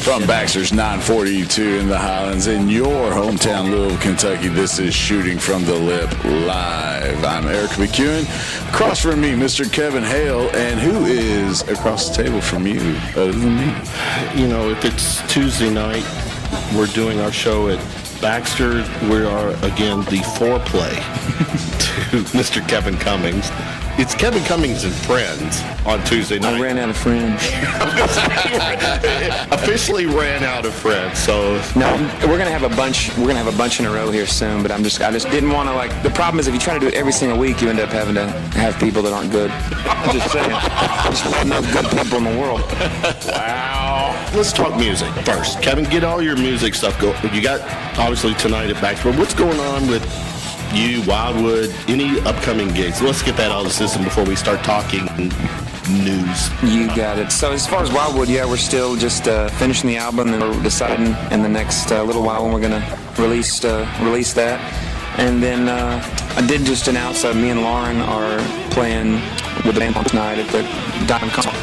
From Baxter's 942 in the Highlands in your hometown, Louisville, Kentucky, this is Shooting from the Lip Live. I'm Eric McEwen. Across from me, Mr. Kevin Hale. And who is across the table from you other than me? You know, if it's Tuesday night, we're doing our show at Baxter. We are, again, the foreplay to Mr. Kevin Cummings. It's Kevin Cummings and friends on Tuesday night. I ran out of friends. Officially ran out of friends. So no, we're gonna have a bunch. We're gonna have a bunch in a row here soon. But I just didn't want to The problem is if you try to do it every single week, you end up having to have people that aren't good. I'm just saying. There's no good people in the world. Wow. Let's talk music first. Kevin, get all your music stuff go. You got obviously tonight at Baxter. What's going on with you, Wildwood, any upcoming gigs? Let's get that out of the system before we start talking news. You got it. So as far as Wildwood, yeah, we're still just finishing the album, and we're deciding in the next little while when we're going to release that. And then I did just announce that me and Lauren are playing with the band tonight at the Diamond Concert.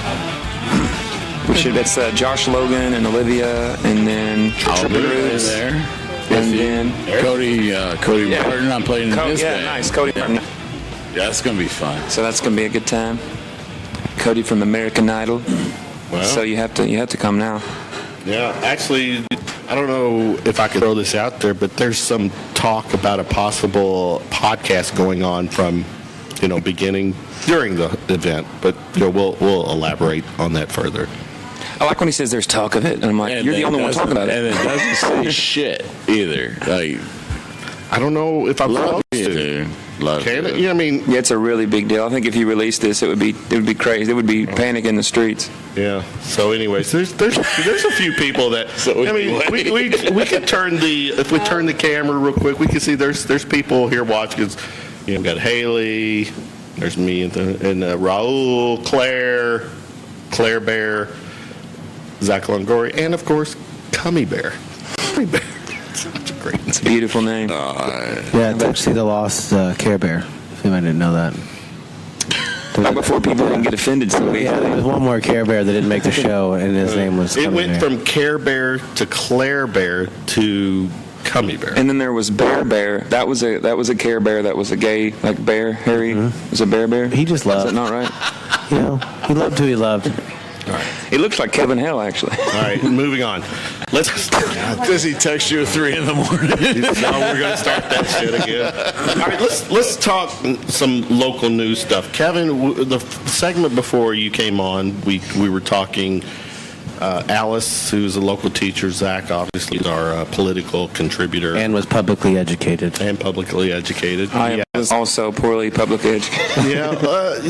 It's Josh Logan and Olivia, and then Triple Roots there. And then Cody Martin, I'm playing in his band. Nice. Cody Martin. Yeah, that's going to be fun. So that's going to be a good time. Cody from American Idol. Well, so you have to come now. Yeah, actually, I don't know if I could throw this out there, but there's some talk about a possible podcast going on from, beginning during the event. But we'll elaborate on that further. I like when he says there's talk of it, and I'm like, you're the only one talking about it. And it doesn't say shit either. Like, I don't know if I'm love supposed it, to. dude. Love Can it. it? Yeah, I mean, yeah, it's a really big deal. I think if you release this, it would be crazy. It would be panic in the streets. Yeah. So, anyways, there's a few people that. We could turn if we turn the camera real quick, we can see there's people here watching. We got Haley, there's me and Raul, Claire Bear, Zach Longoria, and of course, Cummy Bear. Cummy Bear. Such a great name. It's a beautiful name. Yeah, it's actually the lost Care Bear. If anybody didn't know that. Before people can get offended, so there was one more Care Bear that didn't make the show, and his name was. It went from Care Bear to Claire Bear to Cummy Bear. And then there was Bear. That was a Care Bear. That was a gay bear. Harry was a bear. He just loved. Is that not right? He loved who he loved. All right. He looks like Kevin Hale, actually. All right, moving on. Does he text you at 3 in the morning? No, we're going to start that shit again. All right, let's talk some local news stuff. Kevin, the segment before you came on, we were talking. Alice, who's a local teacher, Zach, obviously, is our political contributor. And was publicly educated. I am also poorly publicly educated. Yeah,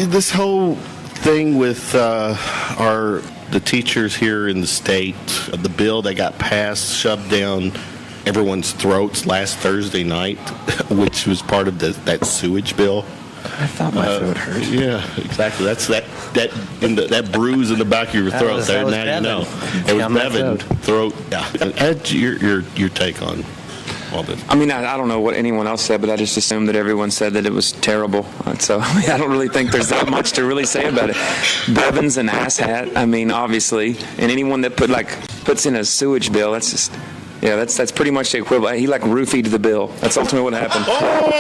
this whole thing with the teachers here in the state, the bill that got passed, shoved down everyone's throats last Thursday night, which was part of that sewage bill. I thought my throat hurt. Yeah, exactly. That's that bruise in the back of your throat. Now Bevan. you know. It was Bevan throat. Yeah. Add your take on all this. I mean, I don't know what anyone else said, but I just assumed that everyone said that it was terrible. So I don't really think there's that much to really say about it. Bevan's an asshat. I mean, obviously, and anyone that puts in a sewage bill, that's just. Yeah, that's pretty much the equivalent. He roofied the bill. That's ultimately what happened. Oh,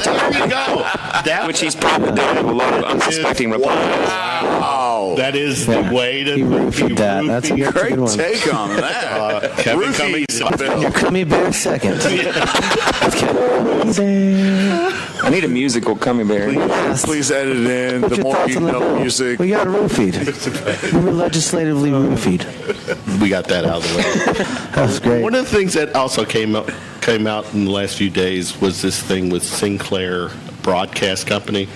there you go. Which he's probably done with a lot of unsuspecting Republicans. Wow. That is the way to roofied that. That's a Great good one. take on that. Kevin Cummings. You Cummy Bear second. I need a musical Cummy Bear. Please edit in. What's The your more thoughts you on that know bill? music. We got roofied. We were legislatively roofied. We got that out of the way. That was great. One of the things that also came out in the last few days was this thing with Sinclair Broadcast Company,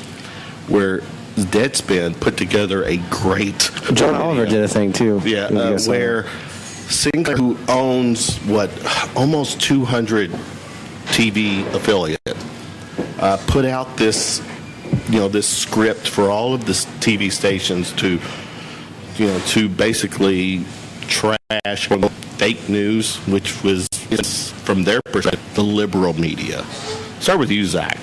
where Deadspin put together a great John Oliver did a thing too. Yeah, where Sinclair, who owns almost 200 TV affiliate, put out this script for all of the TV stations to basically trash fake news, which was, from their perspective, the liberal media. Start with you, Zach.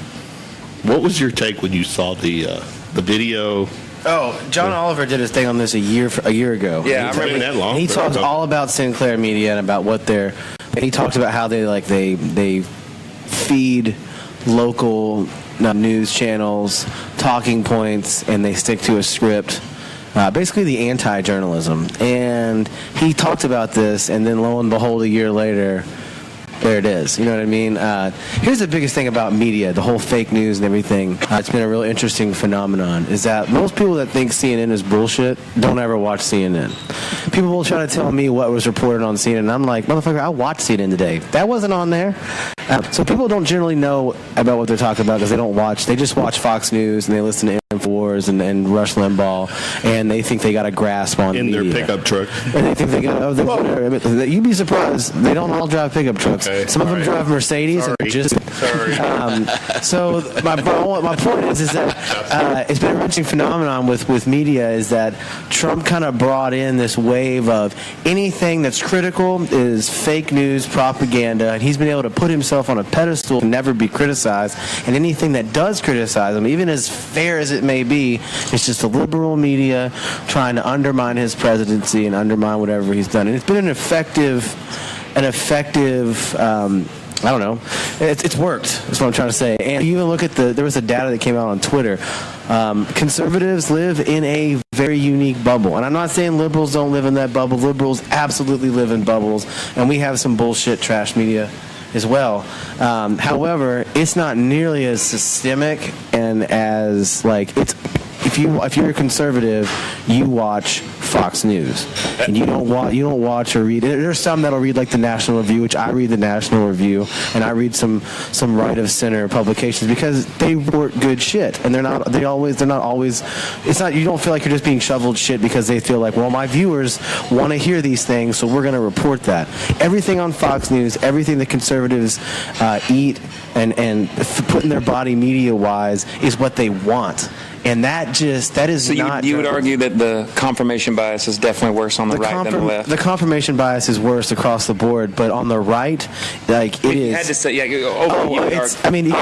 What was your take when you saw the video John Oliver did his thing on this a year ago. Yeah, I remember that long. He talks all about Sinclair Media and about what they're. He talks about how they feed local news channels, talking points, and they stick to a script. Basically, the anti-journalism. And he talked about this, and then lo and behold, a year later, there it is. You know what I mean? Here's the biggest thing about media, the whole fake news and everything. It's been a real interesting phenomenon, is that most people that think CNN is bullshit don't ever watch CNN. People will try to tell me what was reported on CNN, and I'm like, motherfucker, I watched CNN today. That wasn't on there. So people don't generally know about what they're talking about because they don't watch. They just watch Fox News, and they listen to InfoWars and Rush Limbaugh, and they think they got a grasp on in media. their pickup truck. And they think they got. You'd be surprised. They don't all drive pickup trucks. Okay. Some of them drive Mercedes. Sorry. And just. Sorry. So my point is that it's been an interesting phenomenon with media is that Trump kind of brought in this wave of anything that's critical is fake news, propaganda, and he's been able to put himself on a pedestal and never be criticized. And anything that does criticize him, even as fair as it may be, it's just the liberal media trying to undermine his presidency and undermine whatever he's done. And it's been an effective. I don't know. It's worked. That's what I'm trying to say. And you even look at there was a data that came out on Twitter. Conservatives live in a very unique bubble. And I'm not saying liberals don't live in that bubble. Liberals absolutely live in bubbles. And we have some bullshit trash media as well. However, it's not nearly as systemic and as if you're a conservative, you watch Fox News, and you don't watch or read. There's some that'll read like the National Review, which I read the National Review, and I read some right of center publications because they report good shit, and they're not always. It's not, you don't feel like you're just being shoveled shit because they feel like, well, my viewers want to hear these things, so we're going to report that. Everything on Fox News, everything the conservatives eat and put in their body media wise is what they want. And that is so not. You would argue that the confirmation bias is definitely worse on the right than the left. The confirmation bias is worse across the board, but on the right, it is. You had to say, I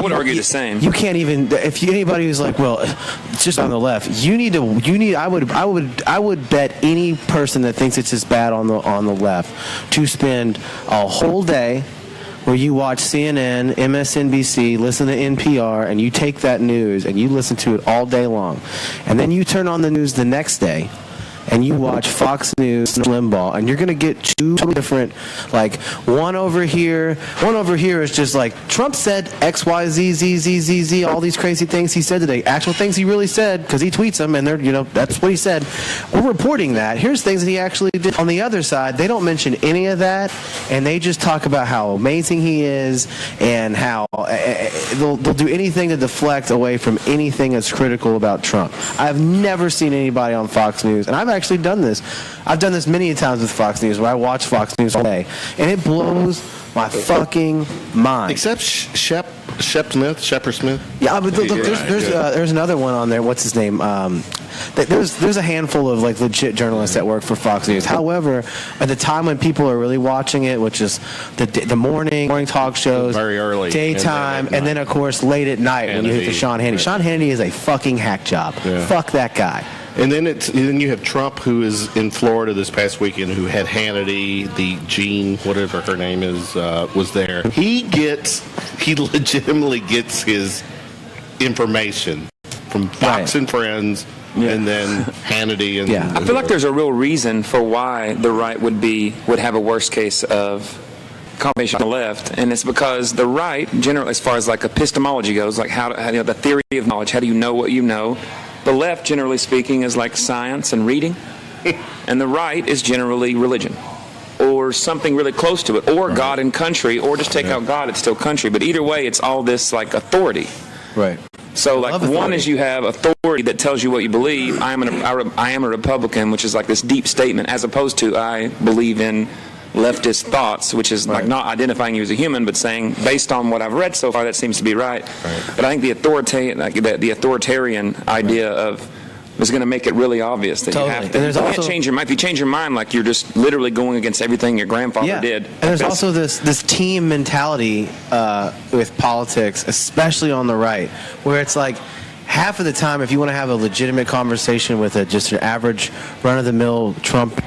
would argue the same. You can't even. If anybody who's like, well, it's just on the left. I would bet any person that thinks it's as bad on the left to spend a whole day where you watch CNN, MSNBC, listen to NPR, and you take that news and you listen to it all day long. And then you turn on the news the next day and you watch Fox News and Limbaugh, and you're going to get two different, one over here is just like, Trump said X, Y, Z, Z, Z, Z, Z, all these crazy things he said today, actual things he really said, because he tweets them, and that's what he said. We're reporting that. Here's things that he actually did. On the other side, they don't mention any of that, and they just talk about how amazing he is, and how they'll do anything to deflect away from anything that's critical about Trump. I've never seen anybody on Fox News, and I've actually done this. I've done this many times with Fox News, where I watch Fox News all day, and it blows my fucking mind. Except Shepard Smith. Yeah, but look, there's another one on there. What's his name? There's a handful of legit journalists that work for Fox News. However, at the time when people are really watching it, which is the morning talk shows, very early, daytime, and then of course late at night when you hit the Sean Hannity. Sean Hannity is a fucking hack job. Yeah. Fuck that guy. And then you have Trump, who is in Florida this past weekend, who had Hannity, the Jean, whatever her name is, was there. He legitimately gets his information from Fox and Friends, and then Hannity. And I feel like there's a real reason for why the right would have a worst case of confirmation on the left, and it's because the right, generally, as far as epistemology goes, how the theory of knowledge, how do you know what you know? The left, generally speaking, is like science and reading, and the right is generally religion, or something really close to it, or God and country, or just take out God, it's still country. But either way, it's all this authority. Right. So one is you have authority that tells you what you believe. I am a Republican, which is this deep statement, as opposed to I believe in leftist thoughts, which is not identifying you as a human, but saying, based on what I've read so far, that seems to be right. But I think the authoritarian idea of is going to make it really obvious that you have to. And you can't change your mind. If you change your mind, you're just literally going against everything your grandfather did. And there's also this team mentality with politics, especially on the right, where it's half of the time, if you want to have a legitimate conversation with just an average run-of-the-mill Trump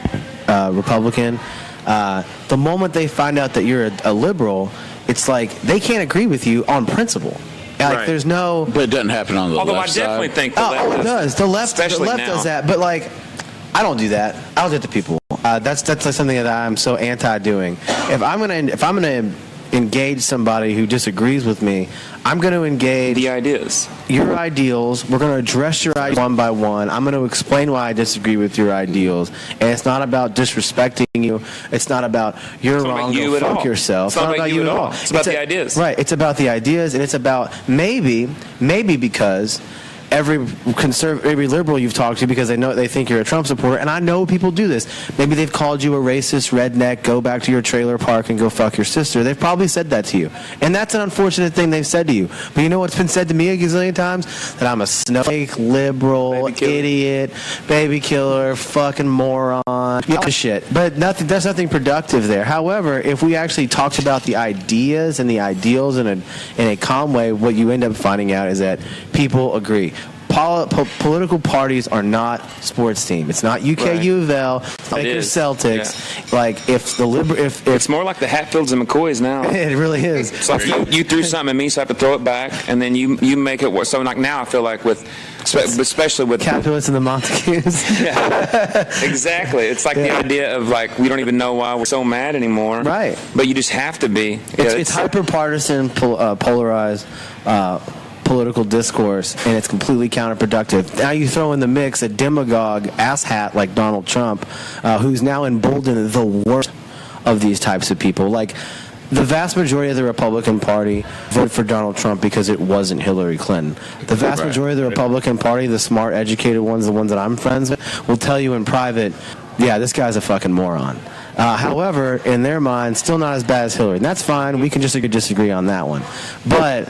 Republican, the moment they find out that you're a liberal, it's like they can't agree with you on principle. Like, there's no. But it doesn't happen on the Although left side. I definitely think the left it does. The left now. does that, but like, I don't do that. I don't do it to people. That's like something that I'm so anti-doing. If I'm gonna engage somebody who disagrees with me, I'm going to engage the ideas, your ideals. We're going to address your ideas one by one. I'm going to explain why I disagree with your ideals, and it's not about disrespecting you. It's not about you're wrong. Go fuck yourself. It's not about you at all. It's about the ideas. Right. It's about the ideas, and it's about maybe because every liberal you've talked to, because they think you're a Trump supporter, and I know people do this. Maybe they've called you a racist, redneck, go back to your trailer park and go fuck your sister. They've probably said that to you, and that's an unfortunate thing they've said to you. But you know what's been said to me a gazillion times? That I'm a snowflake, liberal, idiot, baby killer, fucking moron, shit. But there's nothing productive there. However, if we actually talked about the ideas and the ideals in a calm way, what you end up finding out is that people agree. Political parties are not sports team. It's not UK U of L, Lakers, Celtics. Yeah. Like if it's more like the Hatfields and McCoys now. It really is. So you threw something at me, so I have to throw it back, and then you make it work. So like now, I feel like especially with Capulets and the Montagues. Yeah, exactly. It's like the idea of like we don't even know why we're so mad anymore. Right. But you just have to be. It's hyper partisan, polarized. Political discourse, and it's completely counterproductive. Now you throw in the mix a demagogue asshat like Donald Trump, who's now emboldened the worst of these types of people. Like, the vast majority of the Republican Party voted for Donald Trump because it wasn't Hillary Clinton. The vast majority of the Republican Party, the smart, educated ones, the ones that I'm friends with, will tell you in private, yeah, this guy's a fucking moron. However, in their mind, still not as bad as Hillary. And that's fine. We can just disagree on that one. But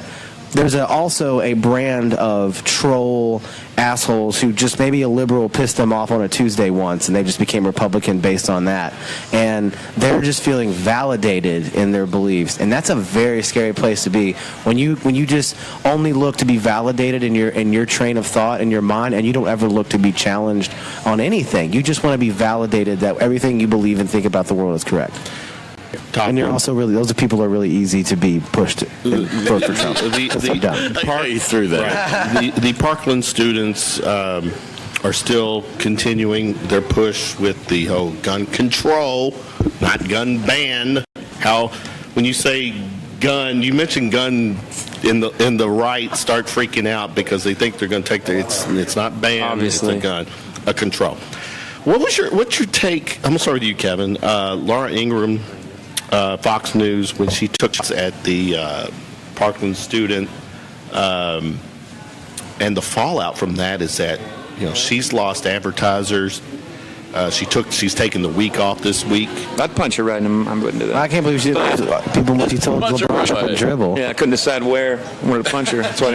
there's also a brand of troll assholes who just maybe a liberal pissed them off on a Tuesday once, and they just became Republican based on that. And they're just feeling validated in their beliefs, and that's a very scary place to be when you just only look to be validated in your train of thought in your mind, and you don't ever look to be challenged on anything. You just want to be validated that everything you believe and think about the world is correct. And you're also those people are really easy to be pushed to vote for Trump. The Parkland students are still continuing their push with the whole gun control, not gun ban. How when you say gun, you mention gun in the right start freaking out because they think they're going to take it's not banned. Obviously. It's a gun, a control. What's your take? I'm going to start with you, Kevin. Laura Ingraham. Fox News, when she took shots at the Parkland student, and the fallout from that is that she's lost advertisers. She's taken the week off this week. I'd punch her right in the. I wouldn't do that. I can't believe she told LeBron to dribble. Yeah, I couldn't decide where I wanted to punch her. That's what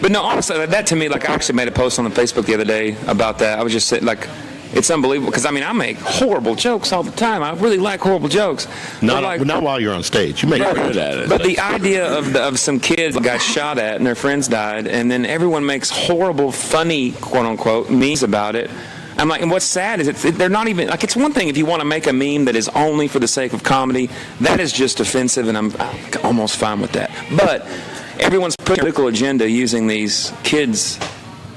But no, honestly, that to me, like I actually made a post on the Facebook the other day about that. I was just saying, like. It's unbelievable because I make horrible jokes all the time. I really like horrible jokes. Not while you're on stage. You make good at it. But the idea of some kids got shot at and their friends died, and then everyone makes horrible, funny, quote unquote, memes about it. I'm like, and what's sad is they're not even like. It's one thing if you want to make a meme that is only for the sake of comedy. That is just offensive, and I'm almost fine with that. But everyone's putting a political agenda using these kids.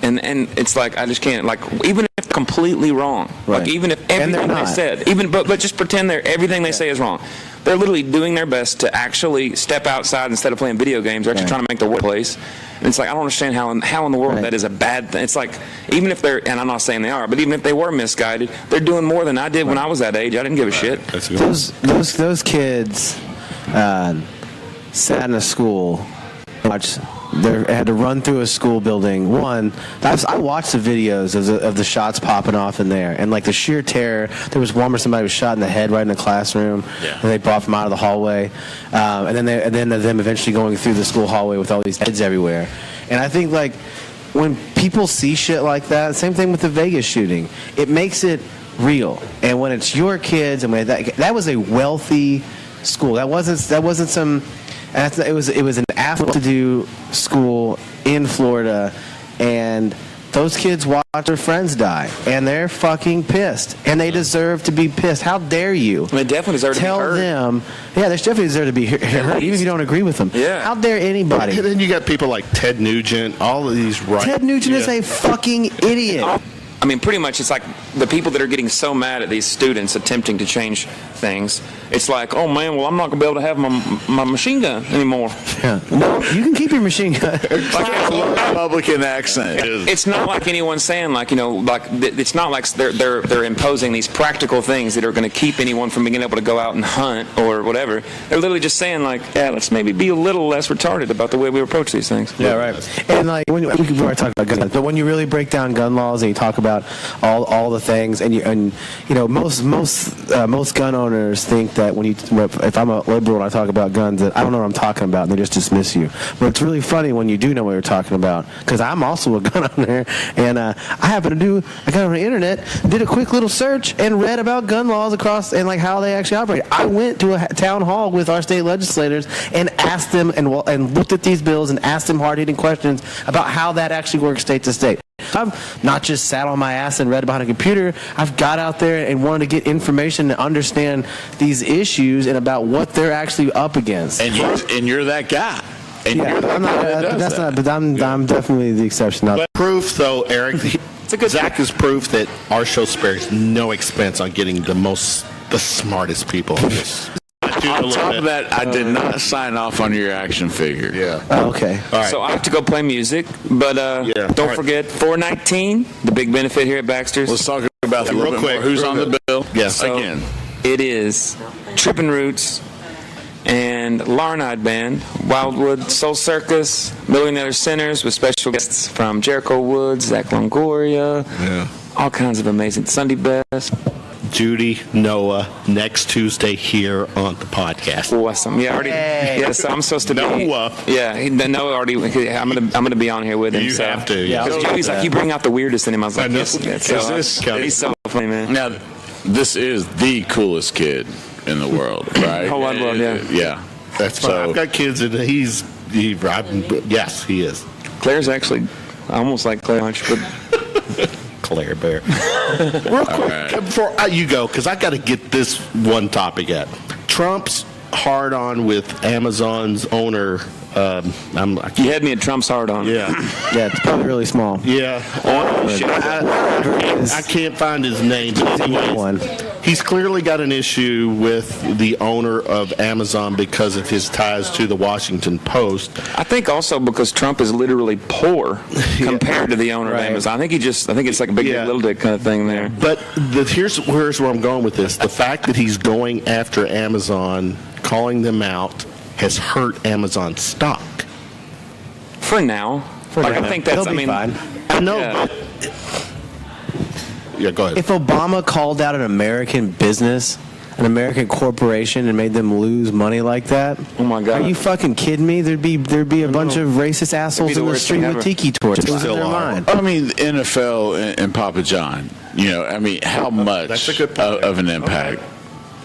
And it's like I just can't even if completely wrong, right. Like even if everything they said, but just pretend everything they say is wrong. They're literally doing their best to actually step outside instead of playing video games. They're actually trying to make the workplace. And it's like I don't understand how in the world that is a bad thing. It's like even if they're, and I'm not saying they are, but even if they were misguided, they're doing more than I did when I was that age. I didn't give a shit. Those kids sat in a school. They had to run through a school building. I watched the videos of the shots popping off in there, and like the sheer terror. There was one where somebody was shot in the head right in the classroom, and they brought them out of the hallway, and then them eventually going through the school hallway with all these heads everywhere. And I think like when people see shit like that, same thing with the Vegas shooting. It makes it real, and when it's your kids, and when that was a wealthy school. That wasn't some. It was an affluent-to-do school in Florida, and those kids watch their friends die, and they're fucking pissed, and they deserve to be pissed. How dare you? They definitely deserve to be Tell heard. them, they definitely deserve to be heard, even if you don't agree with them. Yeah. How dare anybody? And then you got people like Ted Nugent, all of these right. Ted Nugent is a fucking idiot. I mean, pretty much it's like the people that are getting so mad at these students attempting to change things. It's like, oh, man, well, I'm not going to be able to have my machine gun anymore. Yeah. No, you can keep your machine gun. Republican accent. It's not like anyone's saying, like, it's not like they're imposing these practical things that are going to keep anyone from being able to go out and hunt or whatever. They're literally just saying, like, yeah, let's maybe be a little less retarded about the way we approach these things. Yeah, right. And like when we were talking about gun laws, but when you really break down gun laws and you talk about all the things, and most gun owners think that if I'm a liberal and I talk about guns, that I don't know what I'm talking about, and they just dismiss you. But it's really funny when you do know what you're talking about, because I'm also a gun owner, and I got on the internet, did a quick little search, and read about gun laws across and like how they actually operate. I went to a town hall with our state legislators and asked them and looked at these bills and asked them hard-hitting questions about how that actually works state to state. I've not just sat on my ass and read behind a computer. I've got out there and wanted to get information to understand these issues and about what they're actually up against. And you're that guy. And yeah, you're I'm not. That's that. not. But I'm definitely the exception. Not But proof, though, Eric, It's a good Zach is proof that our show spares no expense on getting the smartest people. On top of that, I did not sign off on your action figure. Yeah. oh, okay. All right. So I have to go play music, but don't forget 419, the big benefit here at Baxter's. Let's talk about that real quick. Who's on the bill? Yes. So Again. it is Trippin' Roots and Larnide Band, Wildwood Soul Circus, Millionaire Sinners with special guests from Jericho Woods, Zach Longoria, all kinds of amazing Sunday Best. Judy, Noah, next Tuesday here on the podcast. Awesome. Yeah, already. Yeah, so I'm supposed to be. Noah. Yeah, Noah already. I'm gonna be on here with him. You so. have to. Yeah. Because Judy's like, you bring out the weirdest in him. I was like, yes. He's so funny, man. Now, this is the coolest kid in the world, right? Whole wide world, yeah. Yeah. That's fine. I've got kids, and yes, he is. Claire's actually almost like Claire Lunch, but Claire Bear. Real quick, before you go, because I got to get this one topic at. Trump's hard on with Amazon's owner. you had me at Trump's hard on. Yeah. Yeah, it's probably really small. Yeah. I can't find his name. But anyways, he's clearly got an issue with the owner of Amazon because of his ties to the Washington Post. I think also because Trump is literally poor compared to the owner of Amazon. I think it's like a big dick, little dick kind of thing there. But here's where I'm going with this. The fact that he's going after Amazon, calling them out, has hurt Amazon's stock. For now. I think that's. They'll be fine. I know. Yeah. But, yeah, go ahead. If Obama called out an American business, an American corporation, and made them lose money like that, Oh my God. are you fucking kidding me? There'd be a bunch of racist assholes the in the worst street thing with ever. tiki torches in Still their are. mind. I mean, the NFL and Papa John, how much That's a good point. of an impact?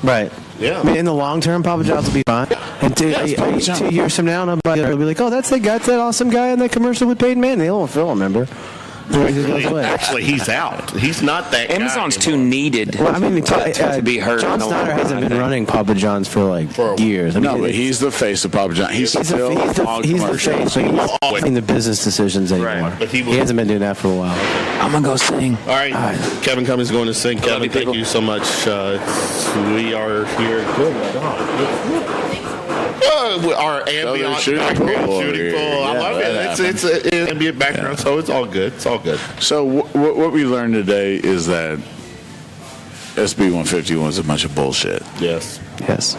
Right. Yeah. I mean, in the long term, Papa John's will be fine. And 2 years from now, nobody will be like, "Oh, that's that awesome guy in that commercial with Peyton Manning." They'll remember. Actually, he's out. He's not that guy Amazon's too anymore. needed Well, I mean, to be heard. John No Snyder one- hasn't been running Papa John's for years. I mean, No, but he's the face of Papa John. He's he's still on the commercial. face. But he's not making the business decisions anymore. Right, but he He will- hasn't been doing that for a while. I'm gonna go sing. All right, Kevin Cummings going to sing. Kevin, you, thank people. you so much. We are here. Good God. Our ambient shooting background pool shooting over pool. here. I Yeah, love that it. It's an ambient background, so it's all good. It's all good. So what we learned today is that SB 151 is a bunch of bullshit. Yes. Yes.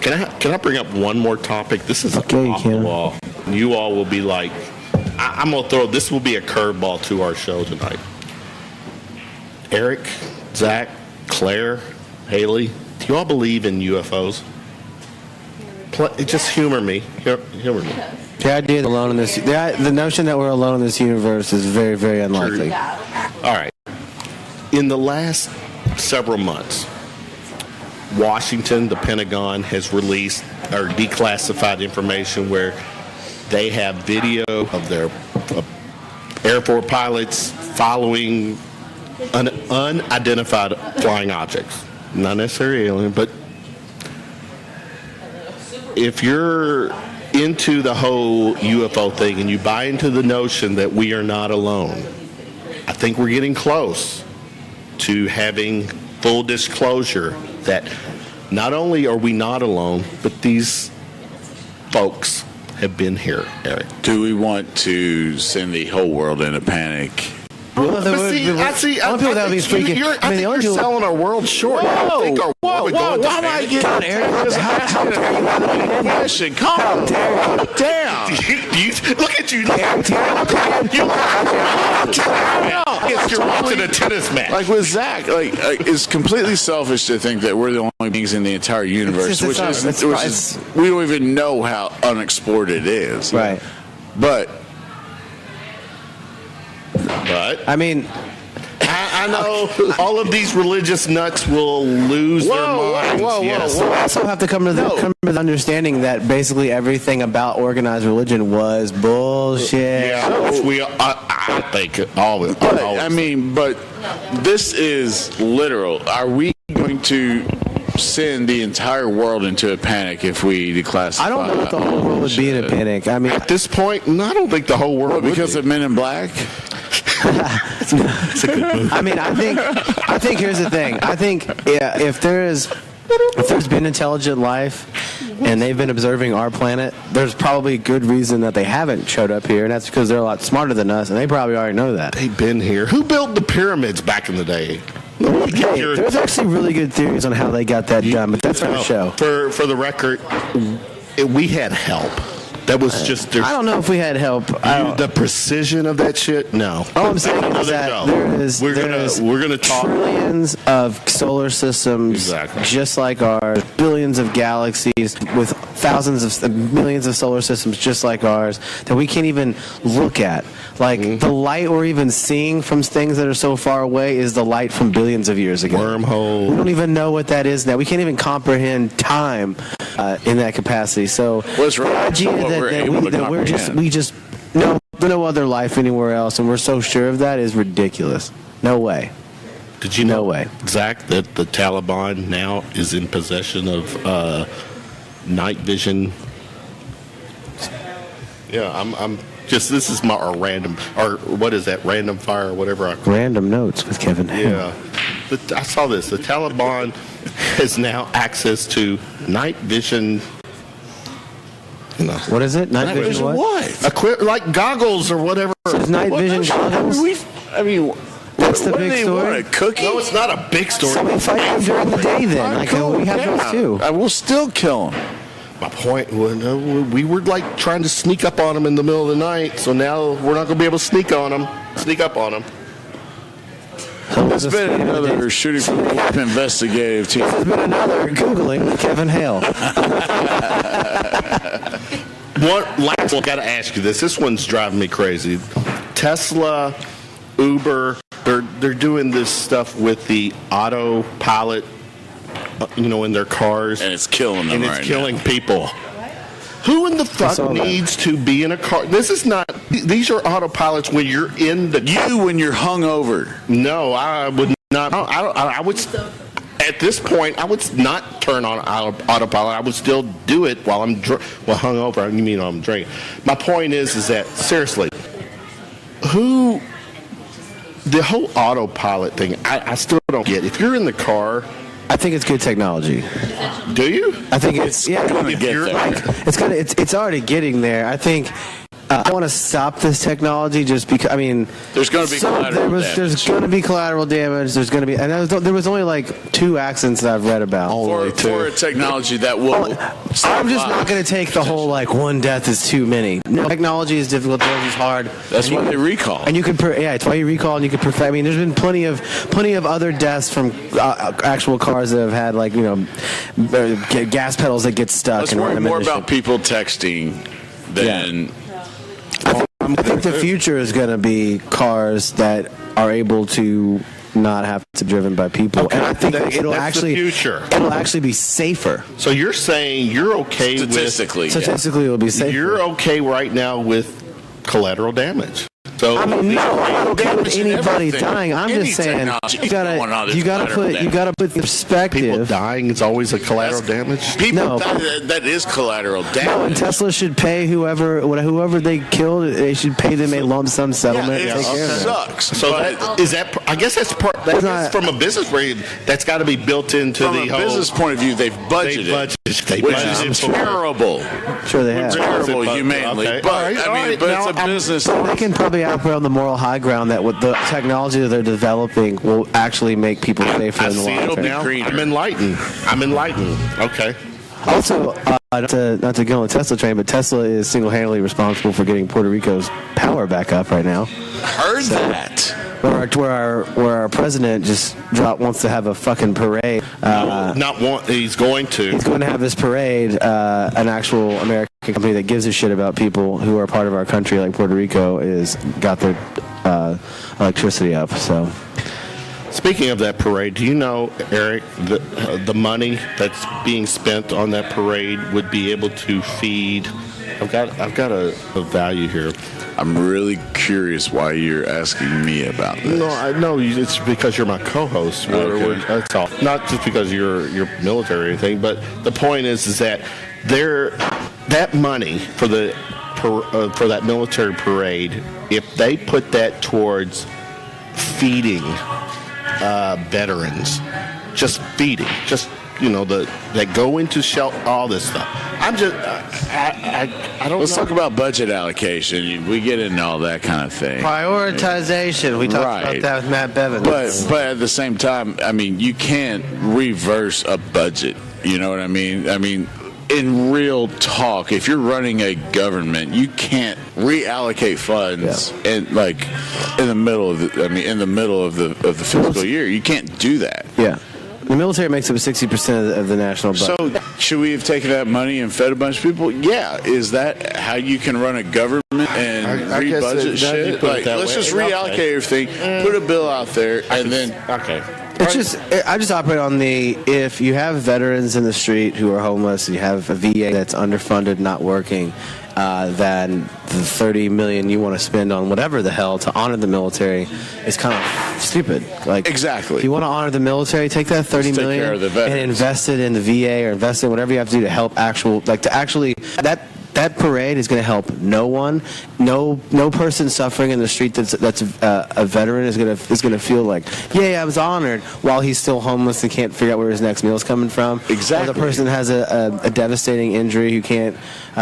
Can I bring up one more topic? This is Okay, you off the can. wall. You all will be like, I'm gonna throw. This will be a curveball to our show tonight. Eric, Zach, Claire, Haley, do you all believe in UFOs? Just humor me. Humor me. The idea that alone in this, the notion that we're alone in this universe is very, very unlikely. All right. In the last several months, Washington, the Pentagon, has released or declassified information where they have video of their Air Force pilots following unidentified flying objects. Not necessarily alien, but if you're into the whole UFO thing and you buy into the notion that we are not alone, I think we're getting close to having full disclosure that not only are we not alone, but these folks have been here, Eric. Do we want to send the whole world in a panic? You're selling our world short. Whoa, why am I getting Eric? How dare you question? Calm down. Look at you. You're watching a tennis match. Like with Zach, it's completely selfish to think that we're the only beings in the entire universe, which is we don't even know how unexplored it is. Right. But I mean, I know all of these religious nuts will lose their minds. Yes. We also have to come to the understanding that basically everything about organized religion was bullshit. Yeah, I think all of it. But this is literal. Are we going to send the entire world into a panic if we declassify? I don't know if the whole world would be in a panic. I mean, at this point, I don't think the whole world because of Men in Black. It's a good movie. I mean, I think here's the thing. I think if there's been intelligent life and they've been observing our planet, there's probably good reason that they haven't showed up here, and that's because they're a lot smarter than us, and they probably already know that. They've been here. Who built the pyramids back in the day? Hey, there's actually really good theories on how they got that done, but that's for the show. For the record, we had help. That was just. I don't know if we had help. The precision of that shit. No. All I'm saying is that we're gonna talk trillions of solar systems, just like ours, billions of galaxies with thousands of millions of solar systems, just like ours, that we can't even look at. Like the light we're even seeing from things that are so far away is the light from billions of years ago. Wormhole. We don't even know what that is now. We can't even comprehend time in that capacity. So what's wrong? The idea that we just no other life anywhere else, and we're so sure of that is ridiculous. No way. Did you know, no way, Zach, that the Taliban now is in possession of night vision? Yeah, I'm just. This is my random, or what is that? Random fire, or whatever. Random notes with Kevin. Yeah, I saw this. The Taliban has now access to night vision. What is it? Night vision what? Like goggles or whatever. So night vision goggles? That's the big story. A cookie? No, it's not a big story. So we fight them during the day then. We have those too. I will still kill them. My point was, we were like trying to sneak up on them in the middle of the night, so now we're not going to be able to sneak up on them. It's been another shooting from the hip investigative team. It's been another Googling Kevin Hale. Last one, got to ask you this. This one's driving me crazy. Tesla, Uber, they're doing this stuff with the autopilot, in their cars. And it's killing them and it's killing people. Who in the fuck needs to be in a car? These are autopilots when you're in the car. When you're hungover. No, I would not. I would, at this point, I would not turn on autopilot. I would still do it while I'm hungover. You mean I'm drinking. My point is that, seriously, the whole autopilot thing, I still don't get. If you're in the car, I think it's good technology. Do you? I think it's going to get there. It's already getting there. I think I want to stop this technology just because. I mean, there's going to be collateral damage. There's going to be collateral damage. There's going to be, and there was only like 2 accidents that I've read about. For a technology that will. I'm just not going to take the whole one death is too many. No, technology is difficult. Technology is hard. That's why they recall. And you could, it's why you recall and you could perfect. I mean, there's been plenty of other deaths from actual cars that have had gas pedals that get stuck. Let's worry more about people texting than. Yeah. I think the future is going to be cars that are able to not have to be driven by people. Okay, and I think it'll actually be safer. So you're saying you're okay statistically with... Statistically, it'll be safer. You're okay right now with collateral damage. So I mean, no, I'm not okay with Damaging anybody everything. dying. I'm Any just saying technology you gotta going on, there's collateral put the people perspective. dying is always a collateral damage. People No. that is collateral No, and damage. Tesla should pay whoever they killed. They should pay them a lump sum settlement. Yeah, and it take care of that. sucks. So but is that? I guess that's part. That's not- from a business rate. That's got to be built into from the a whole business point of view, they've budgeted, which is terrible. Sure, they have. Terrible, humanely. Okay. But All right, I all mean, right. but Now, it's a business. They can probably operate on the moral high ground that with the technology that they're developing will actually make people safer I in the see long it term. now. greener. I'm enlightened. Okay. Also, not to go on the Tesla train, but Tesla is single-handedly responsible for getting Puerto Rico's power back up right now. Heard that. Where our president just wants to have a fucking parade. Not one. He's going to. He's going to have this parade, an actual American company that gives a shit about people who are part of our country, like Puerto Rico, is got their electricity up. So, Speaking of that parade, do you know, Eric, the money that's being spent on that parade would be able to feed? I've got a value here. I'm really curious why you're asking me about this. No, I know it's because you're my co-host. Okay. That's all. Not just because you're military or anything, but the point is that that money for for that military parade, if they put that towards feeding veterans, just feeding, that go into shelter, all this stuff. I'm just, I don't Let's know. talk about budget allocation. We get into all that kind of thing. prioritization. We talked Right. about that with Matt Bevin. But at the same time, I mean, you can't reverse a budget. You know what I mean? I mean, in real talk, if you're running a government, you can't reallocate funds in the middle of the fiscal year. You can't do that. Yeah. The military makes up 60% of the national budget. So should we have taken that money and fed a bunch of people? Yeah. Is that how you can run a government and I guess re-budget that- shit? you put it that Let's way. just reallocate everything, put a bill out there, and then Okay. I just operate on if you have veterans in the street who are homeless and you have a VA that's underfunded, not working, then the $30 million you want to spend on whatever the hell to honor the military is kind of stupid. Like, Exactly. if you want to honor the military, take that $30 Take million care of the and veterans. invest it in the VA or invest in whatever you have to do to help that parade is going to help no one. No person suffering in the street that's a veteran is going to feel like, yay, I was honored, while he's still homeless and can't figure out where his next meal is coming from. Exactly. Or the person has a devastating injury who can't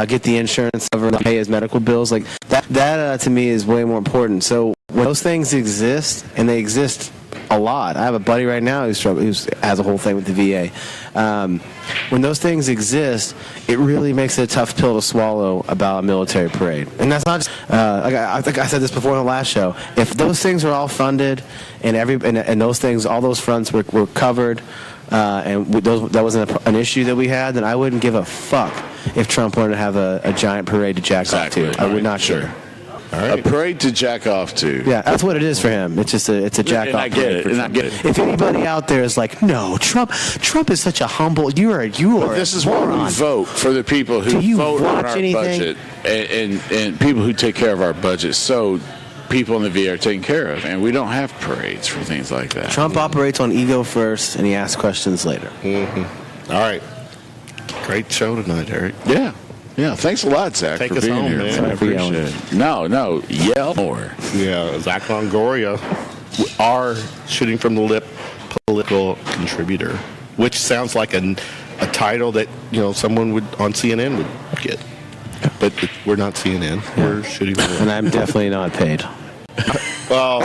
get the insurance covered and pay his medical bills. Like that to me is way more important. So when those things exist, and they exist a lot. I have a buddy right now who has a whole thing with the VA. When those things exist, it really makes it a tough pill to swallow about a military parade. And that's not just, I think I said this before in the last show. If those things are all funded and those things, all those fronts were covered, that wasn't an issue that we had, then I wouldn't give a fuck if Trump wanted to have a giant parade to jack off to. I would not care. All right. a parade to jack off to. Yeah, that's what it is for him. It's just it's a jack And off. I get it. for And I Trump. get it. If anybody out there is like, no, Trump is such a humble. You are. This is why we vote for the people Do who you vote on watch our anything? budget and people who take care of our budget. So people in the VA are taken care of, and we don't have parades for things like that. Trump operates on ego first, and he asks questions later. All right. Great show tonight, Eric. Yeah. Yeah, thanks a lot, Zach, Take for us being home, here. man. I Sorry for appreciate yelling. it. No, yell more. Yeah, Zach Longoria, our shooting from the lip political contributor, which sounds like a title that someone on CNN would get, but we're not CNN. We're shooting from the lip. And I'm definitely not paid. Well,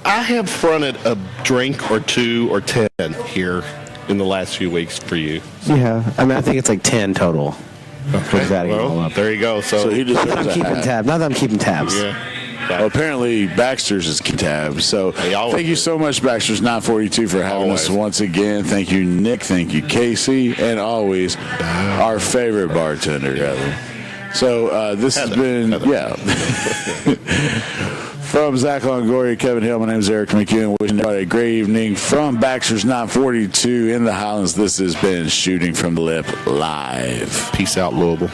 I have fronted a drink or two or 10 here in the last few weeks for you. Yeah, I mean, I think it's like 10 total. Just adding it all Well, up. there you go. So he Not that deserves I'm a keeping hat. tabs. Not that I'm keeping tabs. Yeah. Well, apparently, Baxter's is tab. So always thank you so much, Baxter's 942, for having us Always. once again. Thank you, Nick. Thank you, Casey. And always, our favorite bartender, Heather. So this has been, from Zach Longoria, Kevin Hill, my name is Eric McEwen. Wishing everybody a great evening from Baxter's 942 in the Highlands. This has been Shooting from the Lip Live. Peace out, Louisville.